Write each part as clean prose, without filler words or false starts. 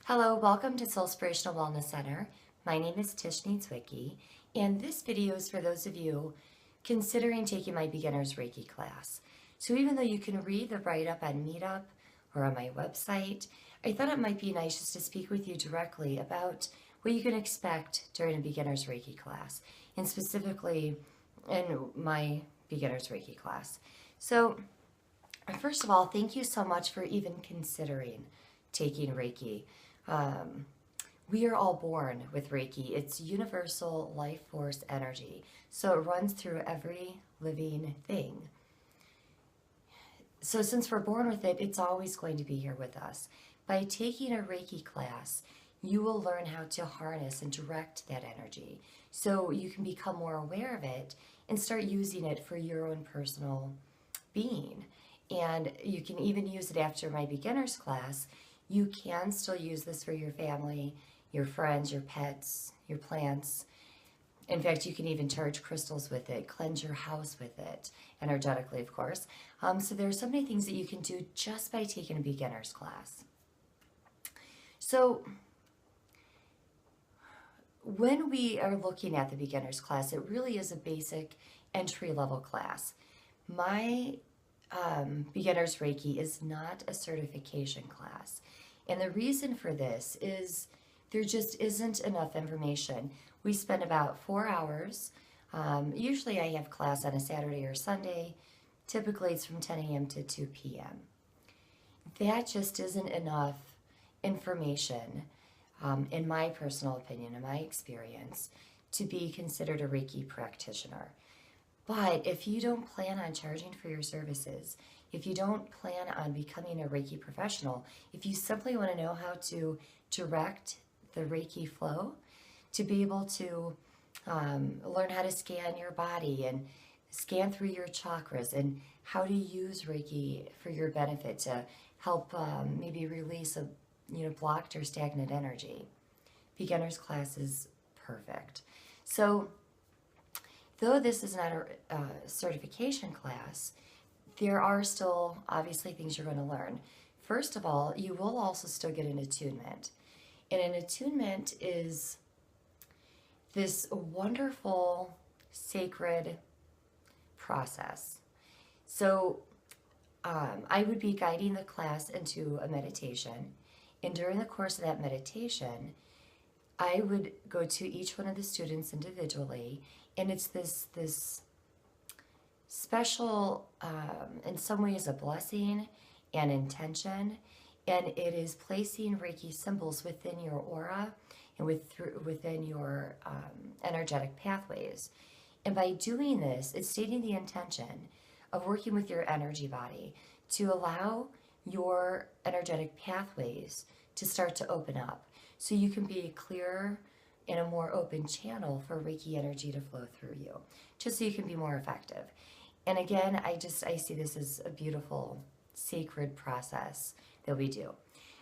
Hello, welcome to Soulspirational Wellness Center. My name is Tish Zwicky, and this video is for those of you considering taking my beginner's Reiki class. So even though you can read the write-up on Meetup or on my website, I thought it might be nice just to speak with you directly about what you can expect during a beginner's Reiki class, and specifically in my beginner's Reiki class. So first of all, thank you so much for even considering taking Reiki. We are all born with Reiki. It's universal life force energy, so it runs through every living thing. So since we're born with it, it's always going to be here with us. By taking a Reiki class, you will learn how to harness and direct that energy so you can become more aware of it and start using it for your own personal being. And you can even use it after my beginner's class. You can still use this for your family, your friends, your pets, your plants. In fact, you can even charge crystals with it, cleanse your house with it, energetically, of course. So there's so many things that you can do just by taking a beginner's class. So when we are looking at the beginner's class, it really is a basic entry-level class. My beginner's Reiki is not a certification class. And the reason for this is there just isn't enough information. We spend about 4 hours. Usually I have class on a Saturday or Sunday. Typically it's from 10 a.m. to 2 p.m. That just isn't enough information, in my personal opinion, in my experience, to be considered a Reiki practitioner. But if you don't plan on charging for your services, if you don't plan on becoming a Reiki professional, if you simply want to know how to direct the Reiki flow, to be able to learn how to scan your body and scan through your chakras and how to use Reiki for your benefit to help maybe release a blocked or stagnant energy, beginner's class is perfect. So though this is not a certification class, there are still obviously things you're going to learn. First of all, you will also still get an attunement. And an attunement is this wonderful, sacred process. So I would be guiding the class into a meditation. And during the course of that meditation, I would go to each one of the students individually, and it's this special, in some ways, a blessing and intention, and it is placing Reiki symbols within your aura and within your energetic pathways. And by doing this, it's stating the intention of working with your energy body to allow your energetic pathways to start to open up so you can be clearer in a more open channel for Reiki energy to flow through you, just so you can be more effective. And again, I see this as a beautiful, sacred process that we do.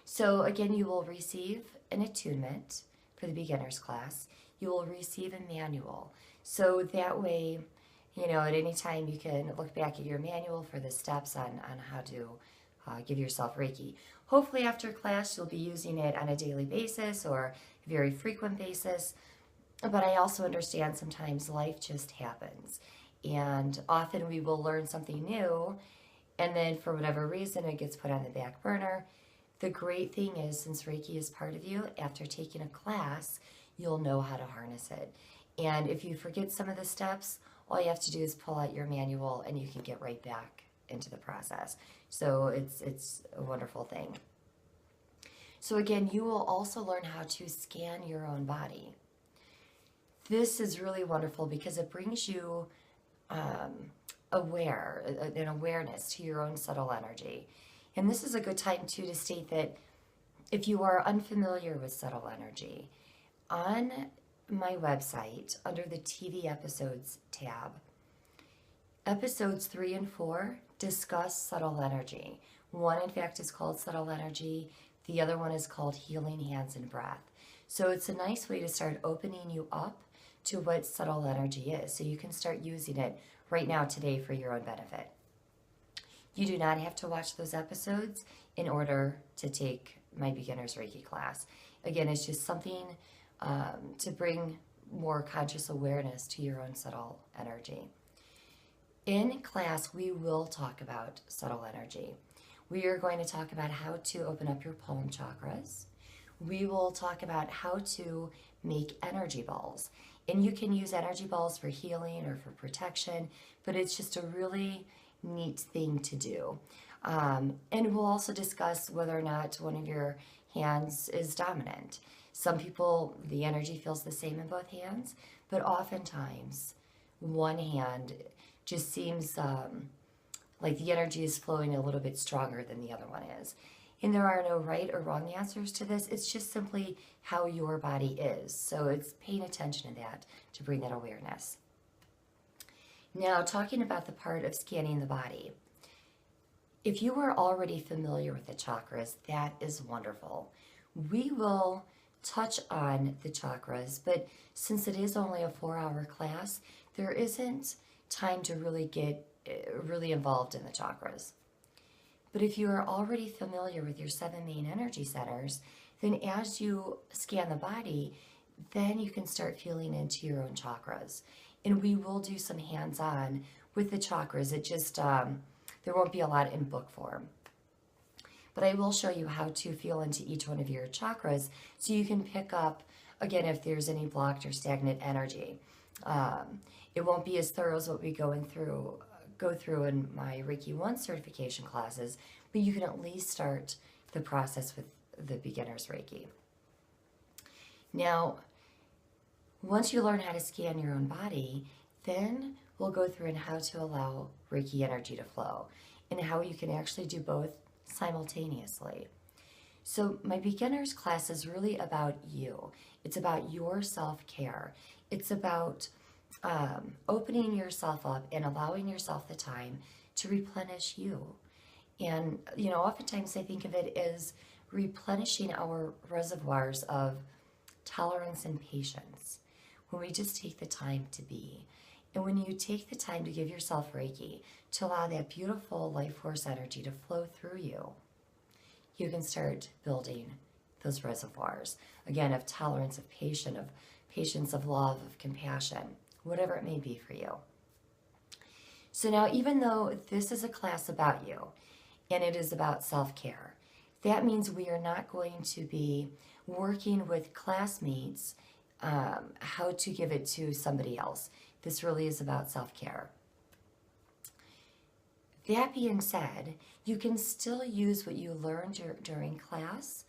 So again, you will receive an attunement for the beginner's class. You will receive a manual. So that way, at any time you can look back at your manual for the steps on how to give yourself Reiki. Hopefully after class, you'll be using it on a daily basis or a very frequent basis. But I also understand sometimes life just happens. And often we will learn something new, and then for whatever reason, it gets put on the back burner. The great thing is, since Reiki is part of you, after taking a class, you'll know how to harness it. And if you forget some of the steps, all you have to do is pull out your manual and you can get right back into the process. So it's a wonderful thing. So again, you will also learn how to scan your own body. This is really wonderful because it brings you an awareness to your own subtle energy. And this is a good time too to state that if you are unfamiliar with subtle energy, on my website, under the TV episodes tab, episodes 3 and 4 discuss subtle energy. One, in fact, is called Subtle Energy. The other one is called Healing Hands and Breath. So it's a nice way to start opening you up to what subtle energy is, so you can start using it right now today for your own benefit. You do not have to watch those episodes in order to take my beginner's Reiki class. Again, it's just something to bring more conscious awareness to your own subtle energy. In class, we will talk about subtle energy. We are going to talk about how to open up your palm chakras. We will talk about how to make energy balls. And you can use energy balls for healing or for protection, but it's just a really neat thing to do. And we'll also discuss whether or not one of your hands is dominant. Some people, the energy feels the same in both hands, but oftentimes one hand just seems like the energy is flowing a little bit stronger than the other one is. And there are no right or wrong answers to this. It's just simply how your body is. So it's paying attention to that to bring that awareness. Now, talking about the part of scanning the body. If you are already familiar with the chakras, that is wonderful. We will touch on the chakras, but since it is only a 4-hour class, there isn't time to really get really involved in the chakras. But if you are already familiar with your 7 main energy centers, then as you scan the body, then you can start feeling into your own chakras. And we will do some hands-on with the chakras. It just, there won't be a lot in book form. But I will show you how to feel into each one of your chakras so you can pick up, again, if there's any blocked or stagnant energy. It won't be as thorough as what we go through in my Reiki 1 certification classes, but you can at least start the process with the beginner's Reiki. Now, once you learn how to scan your own body, then we'll go through and how to allow Reiki energy to flow and how you can actually do both simultaneously. So my beginner's class is really about you. It's about your self-care. It's about opening yourself up and allowing yourself the time to replenish you. And, you know, oftentimes I think of it as replenishing our reservoirs of tolerance and patience when we just take the time to be. And when you take the time to give yourself Reiki, to allow that beautiful life force energy to flow through you, you can start building those reservoirs, again, of tolerance, of patience, of love, of compassion, whatever it may be for you. So now, even though this is a class about you, and it is about self-care, that means we are not going to be working with classmates how to give it to somebody else. This really is about self-care. That being said, you can still use what you learned during class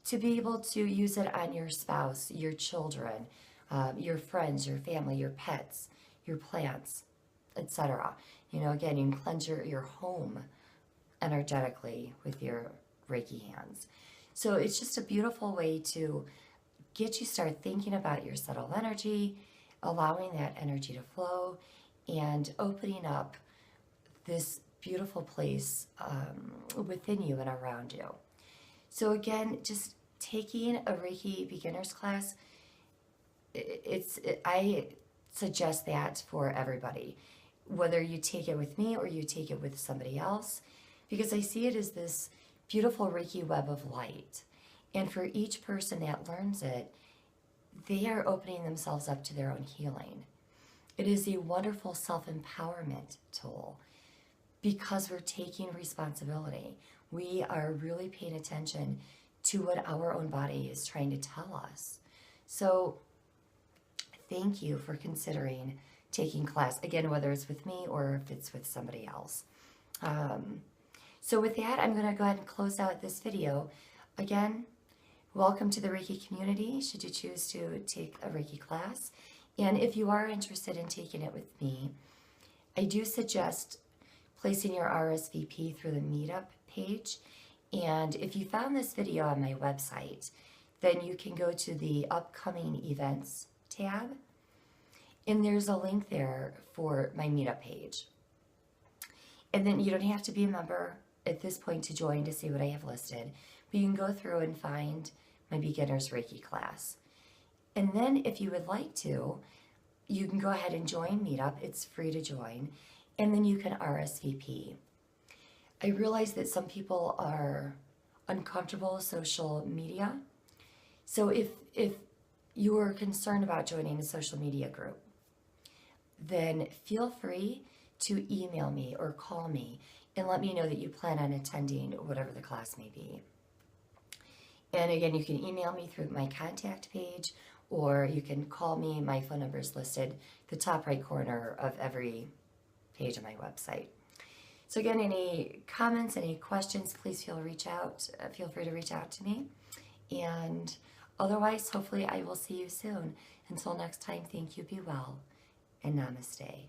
to be able to use it on your spouse, your children, your friends, your family, your pets, your plants, etc. You know, again, you can cleanse your home energetically with your Reiki hands. So it's just a beautiful way to get you start thinking about your subtle energy, allowing that energy to flow, and opening up this beautiful place within you and around you. So again, just taking a Reiki beginner's class, I suggest that for everybody, whether you take it with me or you take it with somebody else, because I see it as this beautiful Reiki web of light. And for each person that learns it, they are opening themselves up to their own healing. It is a wonderful self-empowerment tool because we're taking responsibility. We are really paying attention to what our own body is trying to tell us. So thank you for considering taking class, again, whether it's with me or if it's with somebody else. So with that, I'm going to go ahead and close out this video. Again, welcome to the Reiki community, should you choose to take a Reiki class. And if you are interested in taking it with me, I do suggest placing your RSVP through the meetup page. And if you found this video on my website, then you can go to the upcoming events tab. And there's a link there for my meetup page. And then you don't have to be a member at this point to join to see what I have listed, but you can go through and find my beginner's Reiki class. And then if you would like to, you can go ahead and join Meetup. It's free to join. And then you can RSVP. I realize that some people are uncomfortable social media. So if you're concerned about joining a social media group, then feel free to email me or call me and let me know that you plan on attending whatever the class may be. And again, you can email me through my contact page, or you can call me. My phone number is listed the top right corner of every page on my website. So again, any comments, any questions, please feel free to reach out to me. And otherwise, hopefully I will see you soon. Until next time, thank you, be well, and namaste.